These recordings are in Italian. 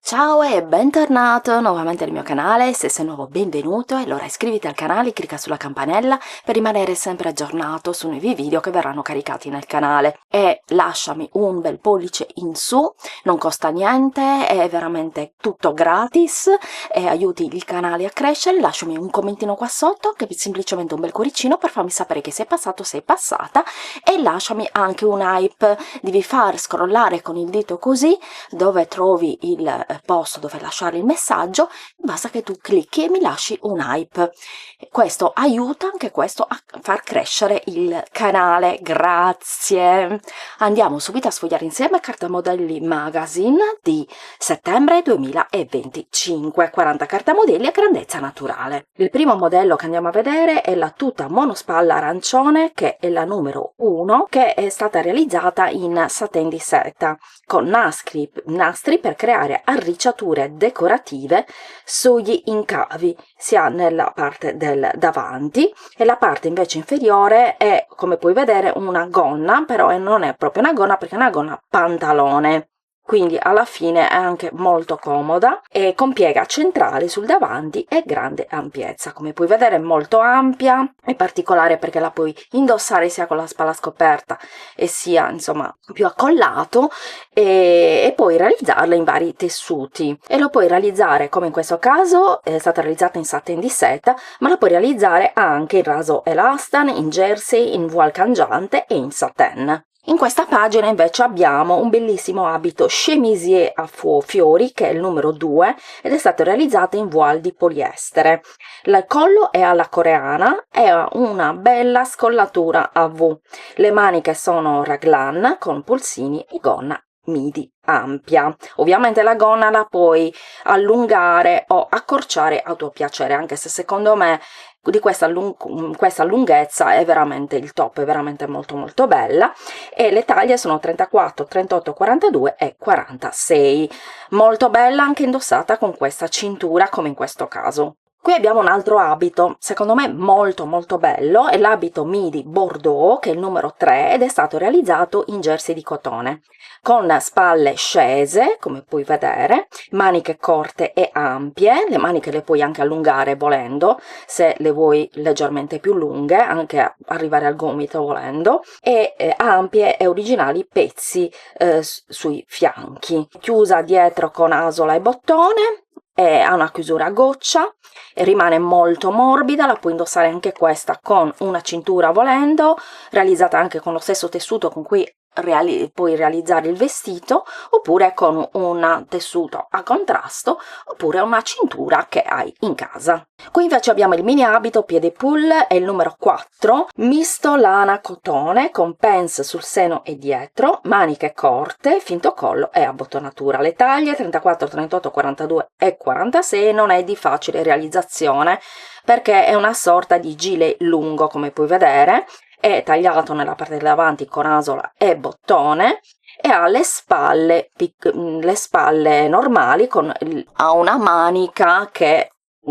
Ciao e bentornato nuovamente nel mio canale. Se sei nuovo, benvenuto, e allora iscriviti al canale, clicca sulla campanella per rimanere sempre aggiornato su nuovi video che verranno caricati nel canale, e lasciami un bel pollice in su, non costa niente, è veramente tutto gratis e aiuti il canale a crescere. Lasciami un commentino qua sotto, che è semplicemente un bel cuoricino per farmi sapere che sei passato, sei passata, e lasciami anche un hype. Devi far scrollare con il dito così dove trovi il posto dove lasciare il messaggio, basta che tu clicchi e mi lasci un hype. Questo aiuta anche questo a far crescere il canale. Grazie. Andiamo subito a sfogliare insieme Carta Modelli Magazine di settembre 2025, 40 cartamodelli a grandezza naturale. Il primo modello che andiamo a vedere è la tuta monospalla arancione, che è la numero 1, che è stata realizzata in satin di seta con nastri per creare arricciature decorative sugli incavi, sia nella parte del davanti, e la parte invece inferiore è, come puoi vedere, una gonna, però non è proprio una gonna perché è una gonna pantalone. Quindi alla fine è anche molto comoda e con piega centrale sul davanti e grande ampiezza. Come puoi vedere è molto ampia, è particolare perché la puoi indossare sia con la spalla scoperta e sia insomma più accollato, e puoi realizzarla in vari tessuti, e lo puoi realizzare, come in questo caso è stata realizzata in satin di seta, ma la puoi realizzare anche in raso elastan, in jersey, in voile cangiante e in satin. In questa pagina invece abbiamo un bellissimo abito chemisier a fiori, che è il numero 2, ed è stato realizzato in voile di poliestere. Il collo è alla coreana e ha una bella scollatura a V. Le maniche sono raglan con polsini e gonna midi ampia. Ovviamente la gonna la puoi allungare o accorciare a tuo piacere, anche se secondo me di questa lunghezza è veramente il top, è veramente molto bella, e le taglie sono 34, 38, 42 e 46. Molto bella anche indossata con questa cintura, come in questo caso. Qui abbiamo un altro abito, secondo me molto bello, è l'abito midi bordeaux, che è il numero 3, ed è stato realizzato in jersey di cotone, con spalle scese, come puoi vedere, maniche corte e ampie. Le maniche le puoi anche allungare volendo, se le vuoi leggermente più lunghe, anche arrivare al gomito volendo, e ampie e originali pezzi sui fianchi. Chiusa dietro con asola e bottone, ha una chiusura a goccia e rimane molto morbida. La puoi indossare anche questa con una cintura volendo, realizzata anche con lo stesso tessuto con cui puoi realizzare il vestito, oppure con un tessuto a contrasto, oppure una cintura che hai in casa. Qui invece abbiamo il mini abito piede pull, è il numero 4, misto lana cotone con pants sul seno e dietro, maniche corte, finto collo e abbottonatura. Le taglie 34, 38, 42 e 46. Non è di facile realizzazione perché è una sorta di gilet lungo, come puoi vedere, è tagliato nella parte del davanti con asola e bottone, e ha le spalle normali, ha una manica che è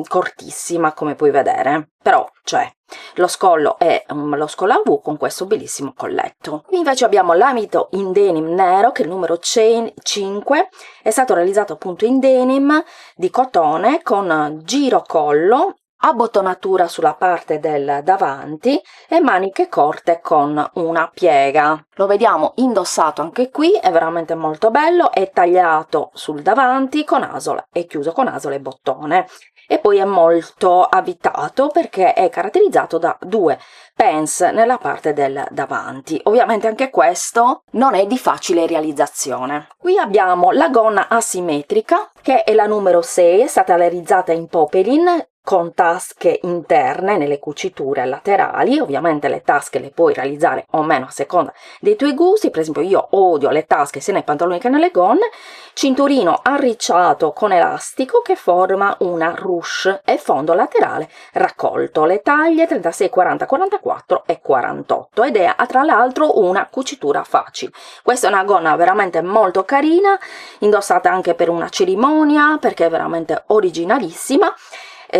cortissima, come puoi vedere, però c'è. Lo scollo è lo scollo a V con questo bellissimo colletto. Qui invece abbiamo l'abito in denim nero, che è il numero 5, è stato realizzato appunto in denim di cotone con giro collo, abbottonatura sulla parte del davanti e maniche corte con una piega. Lo vediamo indossato anche qui, è veramente molto bello, è tagliato sul davanti con asola e chiuso con asola e bottone, e poi è molto avvitato perché è caratterizzato da 2 pants nella parte del davanti. Ovviamente anche questo non è di facile realizzazione. Qui abbiamo la gonna asimmetrica, che è la numero 6, è stata realizzata in popeline con tasche interne nelle cuciture laterali. Ovviamente le tasche le puoi realizzare o meno a seconda dei tuoi gusti. Per esempio io odio le tasche sia nei pantaloni che nelle gonne. Cinturino arricciato con elastico che forma una ruche e fondo laterale raccolto. Le taglie 36, 40, 44 e 48, ed è tra l'altro una cucitura facile. Questa è una gonna veramente molto carina, indossata anche per una cerimonia perché è veramente originalissima,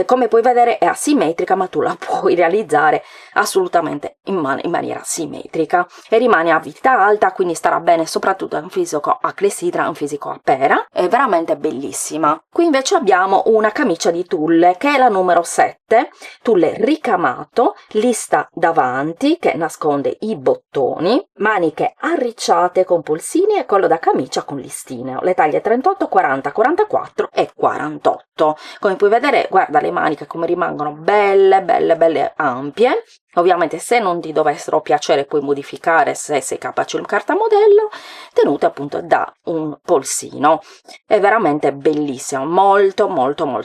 come puoi vedere è asimmetrica, ma tu la puoi realizzare assolutamente in maniera simmetrica e rimane a vita alta, quindi starà bene soprattutto a un fisico a clessidra, un fisico a pera. È veramente bellissima. Qui invece abbiamo una camicia di tulle che è la numero 7, tulle ricamato, lista davanti che nasconde i bottoni, maniche arricciate con polsini e collo da camicia con listine, le taglie 38, 40, 44 e 48. Come puoi vedere, guarda le maniche come rimangono belle ampie. Ovviamente se non ti dovessero piacere puoi modificare se sei capace un cartamodello, tenute appunto da un polsino. È veramente bellissimo, molto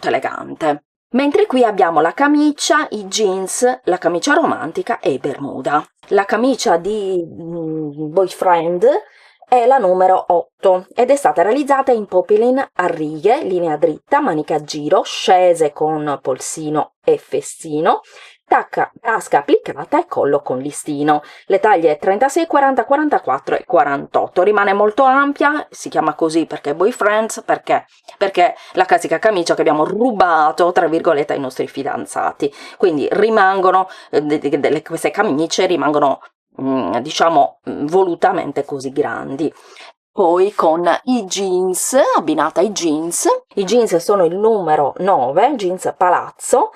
elegante. Mentre qui abbiamo la camicia, i jeans, la camicia romantica e i bermuda. La camicia di Boyfriend è la numero 8 ed è stata realizzata in poplin a righe, linea dritta, maniche a giro, scese con polsino e festino, tasca applicata e collo con listino. Le taglie 36, 40, 44 e 48. Rimane molto ampia, si chiama così perché Boyfriends, perché la classica camicia che abbiamo rubato, tra virgolette, ai nostri fidanzati. Quindi rimangono, queste camicie rimangono, diciamo, volutamente così grandi. Poi con i jeans, abbinata ai jeans. I jeans sono il numero 9, jeans palazzo,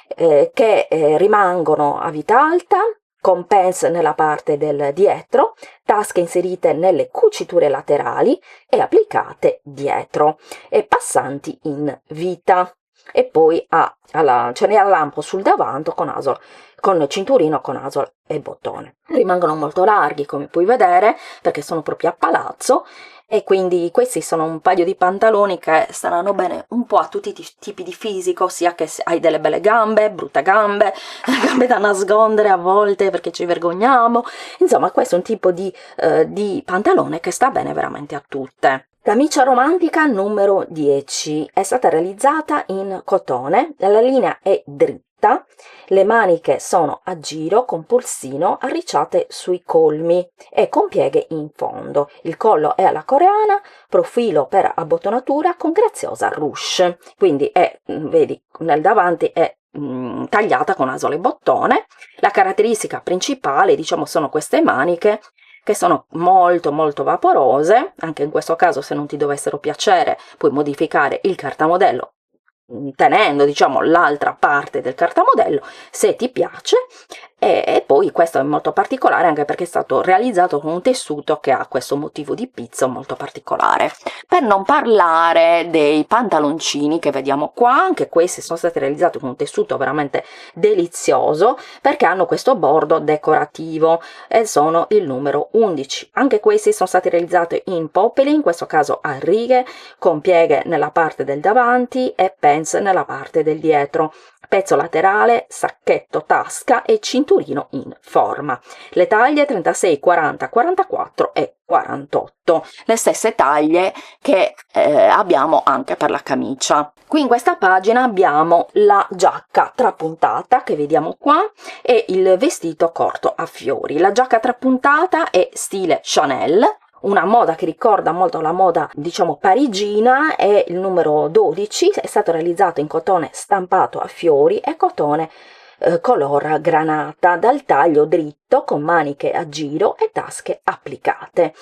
che rimangono a vita alta, con pens nella parte del dietro, tasche inserite nelle cuciture laterali e applicate dietro, e passanti in vita. E poi ce n'è al lampo sul davanti con cinturino, con asol e bottone. Rimangono molto larghi, come puoi vedere, perché sono proprio a palazzo, e quindi questi sono un paio di pantaloni che staranno bene un po' a tutti i tipi di fisico, sia che hai delle belle gambe, brutte gambe, gambe da nascondere a volte perché ci vergogniamo. Insomma, questo è un tipo di pantalone che sta bene veramente a tutte. Camicia romantica numero 10 è stata realizzata in cotone, la linea è dritta, le maniche sono a giro con polsino arricciate sui colmi e con pieghe in fondo. Il collo è alla coreana, profilo per abbottonatura con graziosa ruche, quindi vedi, nel davanti è tagliata con asole e bottone. La caratteristica principale, diciamo, sono queste maniche che sono molto vaporose. Anche in questo caso, se non ti dovessero piacere, puoi modificare il cartamodello tenendo, diciamo, l'altra parte del cartamodello se ti piace. E poi questo è molto particolare anche perché è stato realizzato con un tessuto che ha questo motivo di pizzo molto particolare. Per non parlare dei pantaloncini che vediamo qua, anche questi sono stati realizzati con un tessuto veramente delizioso perché hanno questo bordo decorativo e sono il numero 11. Anche questi sono stati realizzati in poplin, in questo caso a righe, con pieghe nella parte del davanti e pens nella parte del dietro. Pezzo laterale, sacchetto, tasca e cinturino in forma. Le taglie 36, 40, 44 e 48. Le stesse taglie che abbiamo anche per la camicia. Qui in questa pagina abbiamo la giacca trapuntata che vediamo qua e il vestito corto a fiori. La giacca trapuntata è stile Chanel, una moda che ricorda molto la moda, diciamo, parigina. È il numero 12, è stato realizzato in cotone stampato a fiori e cotone color granata, dal taglio dritto con maniche a giro e tasche applicate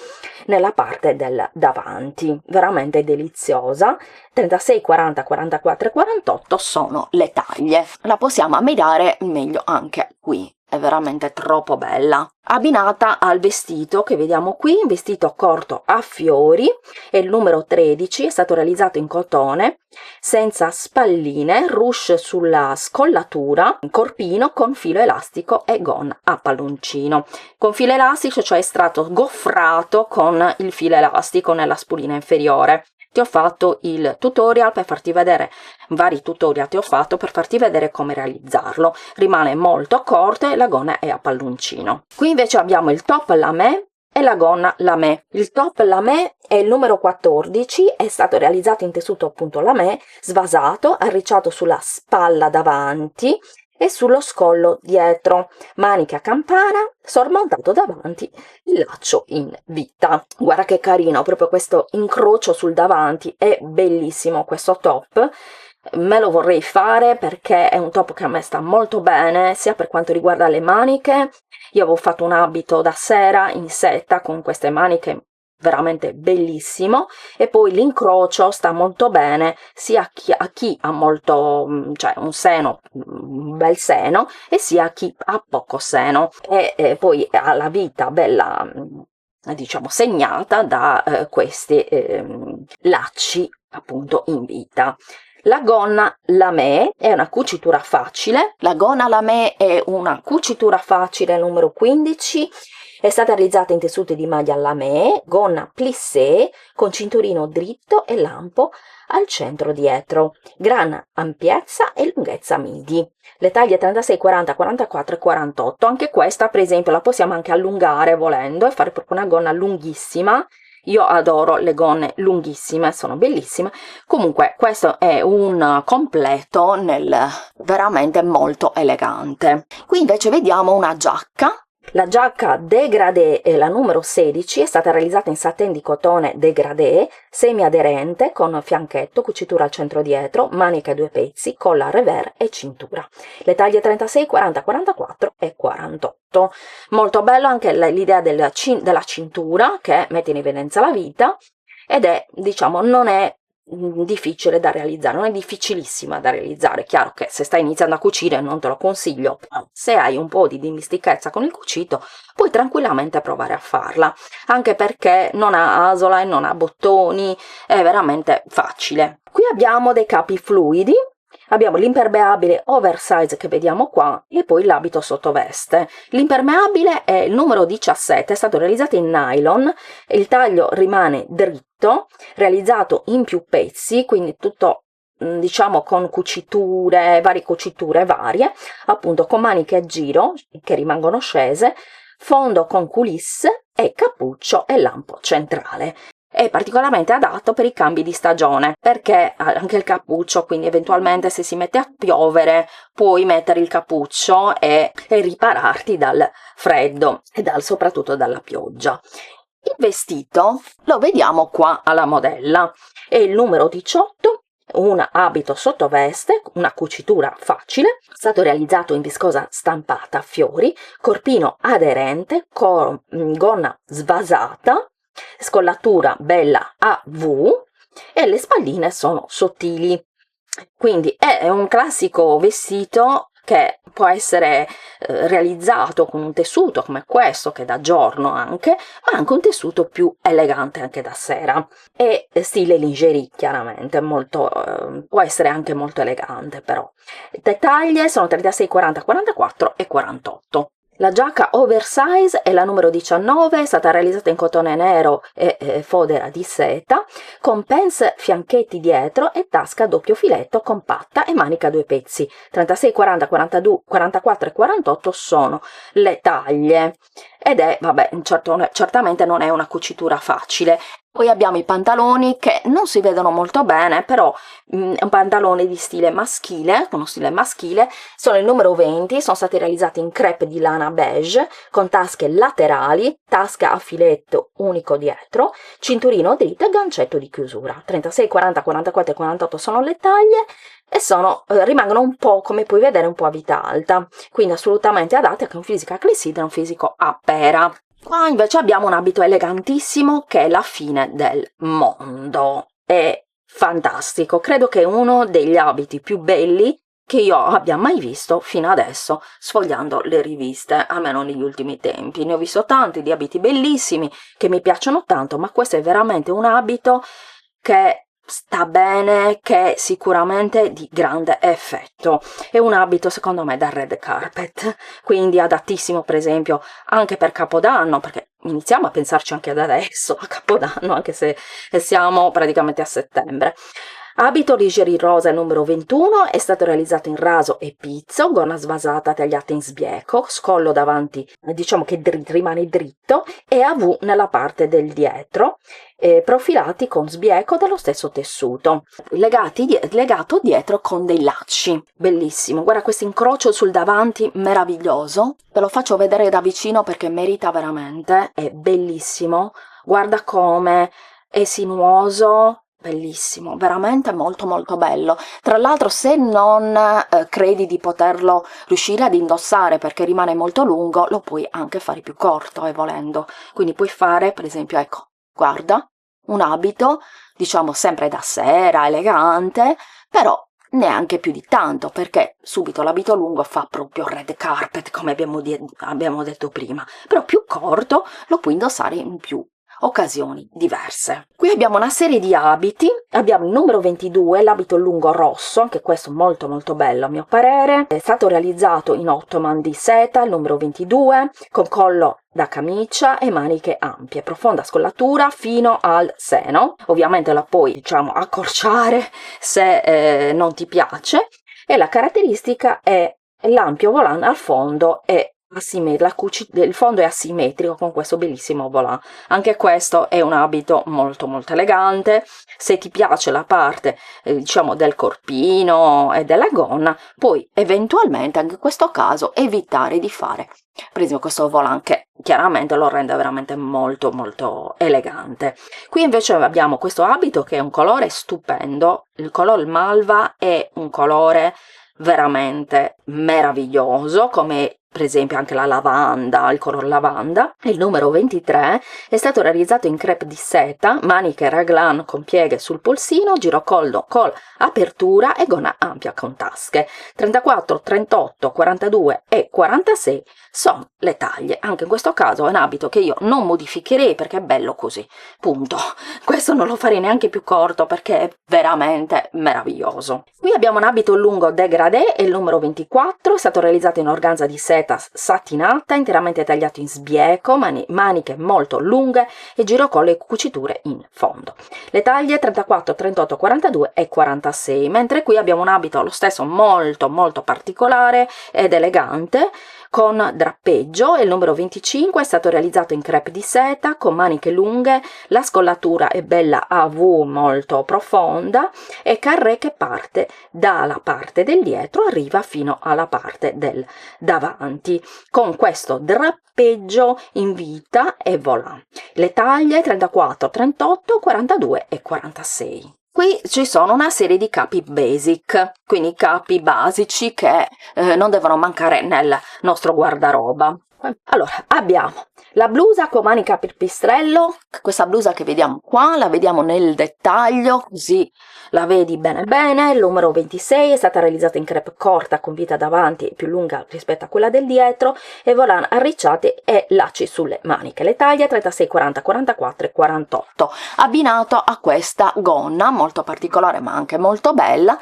nella parte del davanti. Veramente deliziosa. 36, 40, 44 e 48 sono le taglie. La possiamo ammirare meglio anche qui. È veramente troppo bella. Abbinata al vestito che vediamo qui, un vestito corto a fiori, è il numero 13, è stato realizzato in cotone, senza spalline, ruche sulla scollatura, corpino con filo elastico e gonna a palloncino. Con filo elastico, cioè è stato goffrato con il filo elastico nella spolina inferiore. Ti ho fatto il tutorial per farti vedere, vari tutorial ti ho fatto per farti vedere come realizzarlo. Rimane molto corto e la gonna è a palloncino. Qui invece abbiamo il top lamé e la gonna lamé. Il top lamé è il numero 14, è stato realizzato in tessuto appunto lamé, svasato, arricciato sulla spalla davanti e sullo scollo dietro, maniche a campana, sormontato davanti il laccio in vita. Guarda che carino, proprio questo incrocio sul davanti, è bellissimo questo top. me lo vorrei fare perché è un top che a me sta molto bene, sia per quanto riguarda le maniche. Io avevo fatto un abito da sera in setta con queste maniche veramente bellissimo, e poi l'incrocio sta molto bene sia a chi ha molto, cioè un seno, un bel seno, e sia a chi ha poco seno, e poi ha la vita bella, diciamo, segnata da questi lacci appunto in vita. La gonna lamé è una cucitura facile. La gonna lamé è una cucitura facile numero 15. È stata realizzata in tessuti di maglia lamé, gonna plissé con cinturino dritto e lampo al centro dietro, gran ampiezza e lunghezza midi. Le taglie 36, 40, 44 e 48. Anche questa, per esempio, la possiamo anche allungare volendo e fare proprio una gonna lunghissima. Io adoro le gonne lunghissime, sono bellissime. Comunque questo è un completo veramente molto elegante. Qui invece vediamo una giacca. La giacca dégradé è la numero 16, è stata realizzata in satin di cotone dégradé, semi-aderente con fianchetto, cucitura al centro dietro, maniche a 2 pezzi, colla revers e cintura. Le taglie 36, 40, 44 e 48. Molto bello anche l'idea della cintura che mette in evidenza la vita, ed è, diciamo, non è difficile da realizzare, non è difficilissima da realizzare. Chiaro che se stai iniziando a cucire non te lo consiglio, però se hai un po' di dimestichezza con il cucito puoi tranquillamente provare a farla, anche perché non ha asola e non ha bottoni, è veramente facile. Qui abbiamo dei capi fluidi. Abbiamo l'impermeabile oversize che vediamo qua e poi l'abito sottoveste. L'impermeabile è il numero 17, è stato realizzato in nylon, il taglio rimane dritto, realizzato in più pezzi, quindi tutto diciamo con cuciture, varie cuciture varie, appunto con maniche a giro che rimangono scese, fondo con coulisse e cappuccio e lampo centrale. È particolarmente adatto per i cambi di stagione, perché ha anche il cappuccio, quindi eventualmente se si mette a piovere puoi mettere il cappuccio e ripararti dal freddo e soprattutto dalla pioggia. Il vestito lo vediamo qua alla modella, è il numero 18, un abito sottoveste, una cucitura facile, stato realizzato in viscosa stampata a fiori, corpino aderente, gonna svasata, scollatura bella a V e le spalline sono sottili. Quindi è un classico vestito che può essere realizzato con un tessuto come questo, che è da giorno anche, ma anche un tessuto più elegante anche da sera. E stile lingerie, chiaramente, molto, può essere anche molto elegante però. Le taglie sono 36, 40, 44 e 48. La giacca oversize è la numero 19, è stata realizzata in cotone nero e fodera di seta, con pens fianchetti dietro e tasca a doppio filetto compatta e manica a 2 pezzi. 36, 40, 42, 44 e 48 sono le taglie, ed è, vabbè, certamente non è una cucitura facile. Poi abbiamo i pantaloni che non si vedono molto bene, però è un pantalone di stile maschile, uno stile maschile, sono il numero 20, sono stati realizzati in crepe di lana beige, con tasche laterali, tasca a filetto unico dietro, cinturino dritto e gancetto di chiusura. 36, 40, 44 e 48 sono le taglie e rimangono un po', come puoi vedere, un po' a vita alta, quindi assolutamente adatte anche a un fisico a clessidra e un fisico a pera. Qua invece abbiamo un abito elegantissimo che è la fine del mondo, è fantastico, credo che è uno degli abiti più belli che io abbia mai visto fino adesso sfogliando le riviste, almeno negli ultimi tempi. Ne ho visto tanti di abiti bellissimi che mi piacciono tanto, ma questo è veramente un abito che sta bene, che è sicuramente di grande effetto. È un abito secondo me da red carpet, quindi adattissimo per esempio anche per Capodanno, perché iniziamo a pensarci anche ad adesso a Capodanno, anche se siamo praticamente a settembre. Abito lingerie rosa numero 21, è stato realizzato in raso e pizzo, gonna svasata tagliata in sbieco, scollo davanti diciamo che rimane dritto e a V nella parte del dietro, profilati con sbieco dello stesso tessuto, legato dietro con dei lacci. Bellissimo, guarda questo incrocio sul davanti meraviglioso, ve lo faccio vedere da vicino perché merita veramente, è bellissimo, guarda come è sinuoso, bellissimo, veramente molto molto bello. Tra l'altro, se non credi di poterlo riuscire ad indossare perché rimane molto lungo, lo puoi anche fare più corto, volendo. Quindi puoi fare, per esempio, ecco, guarda, un abito, diciamo sempre da sera, elegante, però neanche più di tanto, perché subito l'abito lungo fa proprio red carpet, come abbiamo detto prima, però più corto lo puoi indossare in più occasioni diverse. Qui abbiamo una serie di abiti, abbiamo il numero 22, l'abito lungo rosso, anche questo molto molto bello a mio parere, è stato realizzato in ottoman di seta, il numero 22, con collo da camicia e maniche ampie, profonda scollatura fino al seno, ovviamente la puoi, diciamo, accorciare se non ti piace, e la caratteristica è l'ampio volant al fondo e il fondo è asimmetrico con questo bellissimo volant. Anche questo è un abito molto molto elegante. Se ti piace la parte diciamo del corpino e della gonna, puoi eventualmente anche in questo caso evitare di fare per esempio questo volant, che chiaramente lo rende veramente molto molto elegante. Qui invece abbiamo questo abito che è un colore stupendo, il color malva è un colore veramente meraviglioso, come per esempio anche la lavanda, il color lavanda. Il numero 23 è stato realizzato in crepe di seta, maniche raglan con pieghe sul polsino, girocollo con apertura e gonna ampia con tasche. 34, 38, 42 e 46 sono le taglie. Anche in questo caso è un abito che io non modificherei perché è bello così, punto. Questo non lo farei neanche più corto perché è veramente meraviglioso. Qui abbiamo un abito lungo dégradé, è il numero 24, è stato realizzato in organza di seta satinata, interamente tagliato in sbieco, maniche molto lunghe e girocollo e cuciture in fondo. Le taglie 34, 38, 42 e 46, mentre qui abbiamo un abito lo stesso molto molto particolare ed elegante, con drappeggio, il numero 25 è stato realizzato in crepe di seta con maniche lunghe, la scollatura è bella a V molto profonda e carré che parte dalla parte del dietro arriva fino alla parte del davanti, con questo drappeggio in vita e volant. Le taglie 34, 38, 42 e 46. Qui ci sono una serie di capi basic, quindi capi basici che non devono mancare nel nostro guardaroba. Allora, abbiamo la blusa con manica per pistrello, questa blusa che vediamo qua, la vediamo nel dettaglio, così la vedi bene bene. Il numero 26 è stata realizzata in crepe corta con vita davanti più lunga rispetto a quella del dietro e volant arricciati e lacci sulle maniche. Le taglie 36, 40, 44 e 48, abbinato a questa gonna molto particolare ma anche molto bella,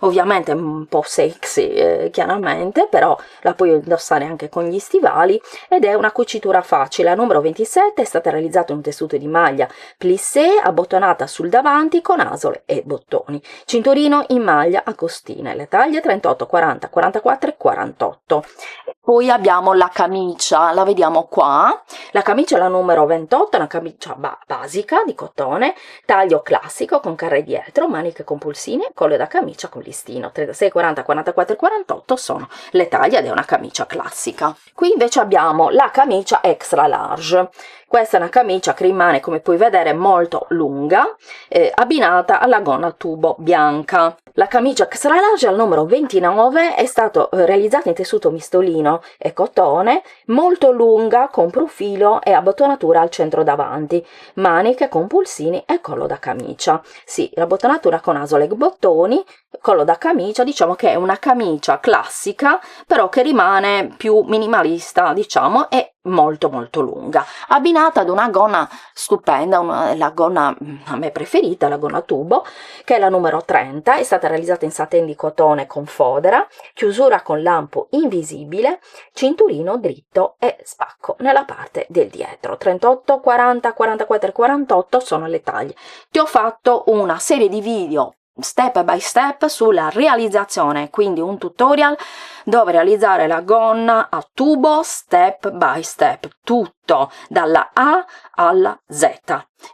ovviamente un po' sexy chiaramente, però la puoi indossare anche con gli stivali ed è una cucitura facile. La numero 27 è stata realizzata in un tessuto di maglia plissé abbottonata sul davanti con asole e bottoni, cinturino in maglia a costine. Le taglie 38, 40, 44 e 48. Poi abbiamo la camicia, la vediamo qua. La camicia è la numero 28, è una camicia basica di cotone, taglio classico con carré dietro, maniche con pulsini, collo da camicia con listino. 36, 40, 44 e 48 sono le taglie ed è una camicia classica. Qui invece abbiamo la camicia extra large. Questa è una camicia che rimane, come puoi vedere, molto lunga, abbinata alla gonna tubo bianca. La camicia extra large al numero 29 è stata realizzata in tessuto mistolino e cotone, molto lunga, con profilo e abbottonatura al centro davanti, maniche con pulsini e collo da camicia. Sì, l'abbottonatura con asole e bottoni, collo da camicia, diciamo che è una camicia classica, però che rimane più minimalista, diciamo, e molto molto lunga, abbinata ad una gonna stupenda, la gonna a me preferita, la gonna tubo, che è la numero 30, è stata realizzata in satin di cotone con fodera, chiusura con lampo invisibile, cinturino dritto e spacco nella parte del dietro. 38, 40, 44 e 48 sono le taglie. Ti ho fatto una serie di video step by step sulla realizzazione, quindi un tutorial dove realizzare la gonna a tubo step by step, tutto dalla A alla Z.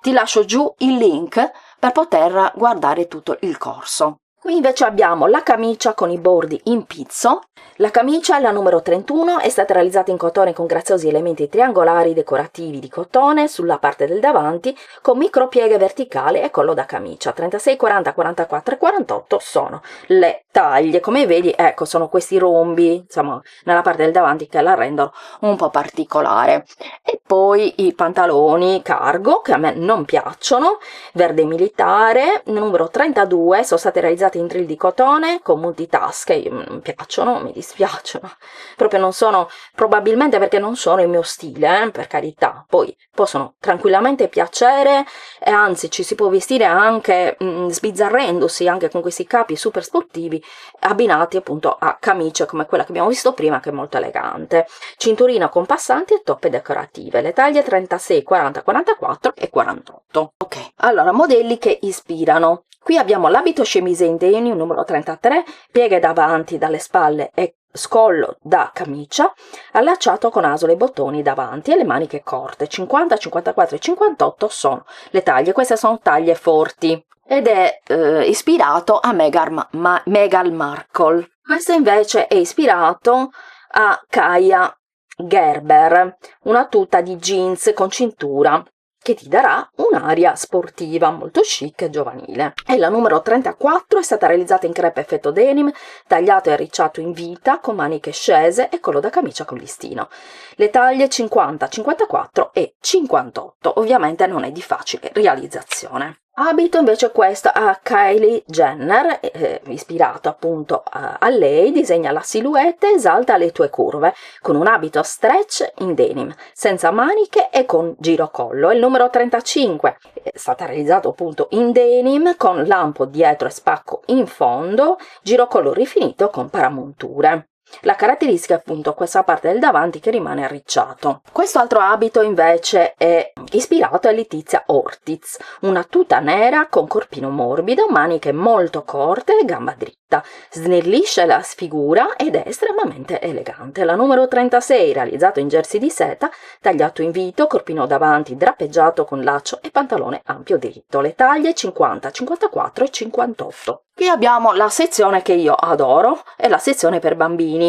Ti lascio giù il link per poter guardare tutto il corso. Qui invece abbiamo la camicia con i bordi in pizzo. La camicia è la numero 31, è stata realizzata in cotone con graziosi elementi triangolari decorativi di cotone sulla parte del davanti, con micropieghe verticali e collo da camicia. 36, 40, 44 e 48 sono le taglie. Come vedi, ecco, sono questi rombi, insomma, nella parte del davanti che la rendono un po' particolare. E poi i pantaloni cargo, che a me non piacciono, verde militare, numero 32, sono state realizzate in drill di cotone con multitasche. Mi piacciono, mi dispiacciono, proprio non sono, probabilmente perché non sono il mio stile, per carità. Poi possono tranquillamente piacere, e anzi ci si può vestire anche sbizzarrendosi anche con questi capi super sportivi abbinati appunto a camicie come quella che abbiamo visto prima, che è molto elegante. Cinturino con passanti e toppe decorative. Le taglie 36, 40, 44 e 48. Ok, allora modelli che ispirano. Qui abbiamo l'abito chemise in denim numero 33, pieghe davanti dalle spalle e scollo da camicia, allacciato con asole e bottoni davanti e le maniche corte. 50, 54 e 58 sono le taglie. Queste sono taglie forti ed è ispirato a Meghan Markle. Questo invece è ispirato a Kaia Gerber, una tuta di jeans con cintura che ti darà un'aria sportiva molto chic e giovanile. E la numero 34 è stata realizzata in crepe effetto denim, tagliato e arricciato in vita con maniche scese e collo da camicia con listino. Le taglie 50, 54 e 58. Ovviamente non è di facile realizzazione. Abito invece questo a Kylie Jenner, ispirato appunto a lei, disegna la silhouette e esalta le tue curve, con un abito stretch in denim, senza maniche e con girocollo. È il numero 35, è stata realizzato appunto in denim, con lampo dietro e spacco in fondo, girocollo rifinito con paramonture. La caratteristica è appunto questa parte del davanti che rimane arricciato. Questo altro abito invece è ispirato a Letizia Ortiz, una tuta nera con corpino morbido, maniche molto corte e gamba dritta. Snellisce la sfigura ed è estremamente elegante. La numero 36, realizzato in jersey di seta, tagliato in vito, corpino davanti drappeggiato con laccio e pantalone ampio dritto. Le taglie 50, 54 e 58. Qui abbiamo la sezione che io adoro, è la sezione per bambini.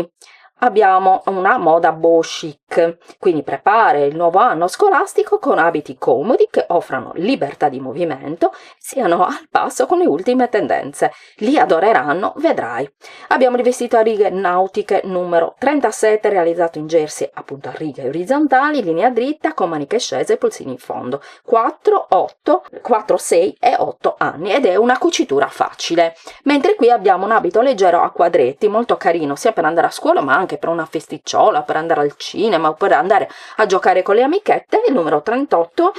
Abbiamo una moda boho chic, quindi prepara il nuovo anno scolastico con abiti comodi che offrano libertà di movimento, siano al passo con le ultime tendenze. Li adoreranno, vedrai. Abbiamo il vestito a righe nautiche numero 37, realizzato in jersey appunto a righe orizzontali, linea dritta con maniche scese e polsini in fondo. 4, 6 e 8 anni ed è una cucitura facile. Mentre qui abbiamo un abito leggero a quadretti, molto carino sia per andare a scuola ma anche per una festicciola, per andare al cinema o per andare a giocare con le amichette. Il numero 38,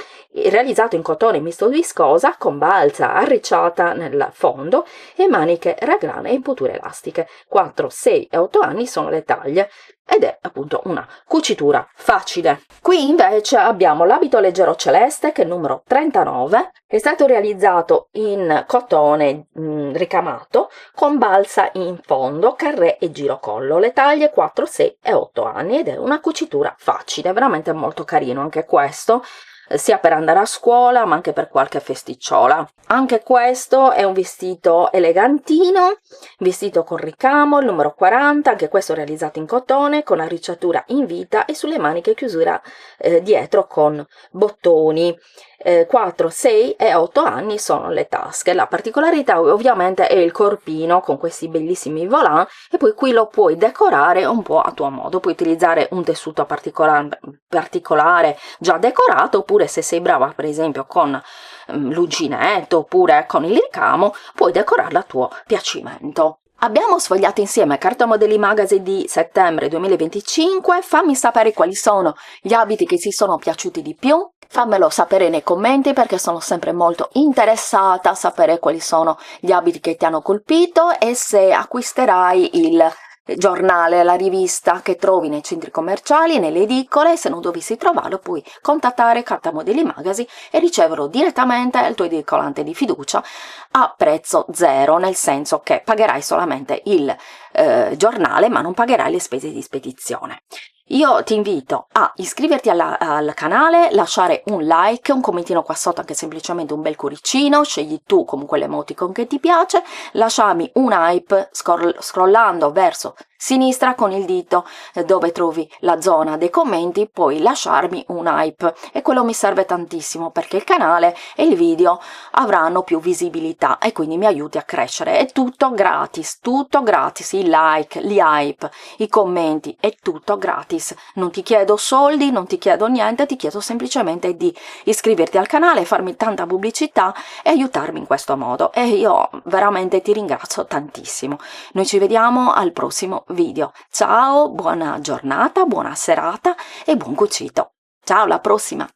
realizzato in cotone misto viscosa con balza arricciata nel fondo e maniche raglane e imputure elastiche. 4, 6 e 8 anni sono le taglie ed è appunto una cucitura facile. Qui invece abbiamo l'abito leggero celeste, che è il numero 39, è stato realizzato in cotone ricamato con balsa in fondo, carré e girocollo. Le taglie 4, 6 e 8 anni ed è una cucitura facile, veramente molto carino anche questo, sia per andare a scuola ma anche per qualche festicciola. Anche questo è un vestito elegantino, vestito con ricamo, il numero 40, anche questo realizzato in cotone con arricciatura in vita e sulle maniche chiusura dietro con bottoni. 4, 6 e 8 anni sono le tasche. La particolarità ovviamente è il corpino con questi bellissimi volant, e poi qui lo puoi decorare un po' a tuo modo, puoi utilizzare un tessuto particolare già decorato, oppure se sei brava per esempio con l'uncinetto oppure con il ricamo puoi decorarla a tuo piacimento. Abbiamo sfogliato insieme Carta Modelli Magazine di settembre 2025, fammi sapere quali sono gli abiti che ti sono piaciuti di più, fammelo sapere nei commenti perché sono sempre molto interessata a sapere quali sono gli abiti che ti hanno colpito e se acquisterai il giornale, la rivista che trovi nei centri commerciali, nelle edicole. Se non dovessi trovarlo puoi contattare Carta Modelli Magazine e riceverlo direttamente al tuo edicolante di fiducia a prezzo zero, nel senso che pagherai solamente il giornale ma non pagherai le spese di spedizione. Io ti invito a iscriverti al canale, lasciare un like, un commentino qua sotto, anche semplicemente un bel cuoricino, scegli tu comunque l'emoticon che ti piace, lasciarmi un hype scrollando verso sinistra con il dito dove trovi la zona dei commenti, puoi lasciarmi un hype e quello mi serve tantissimo perché il canale e il video avranno più visibilità e quindi mi aiuti a crescere. È tutto gratis, i like, gli hype, i commenti, è tutto gratis. Non ti chiedo soldi, non ti chiedo niente, ti chiedo semplicemente di iscriverti al canale, farmi tanta pubblicità e aiutarmi in questo modo e io veramente ti ringrazio tantissimo. Noi ci vediamo al prossimo video. Ciao, buona giornata, buona serata e buon cucito. Ciao, alla prossima!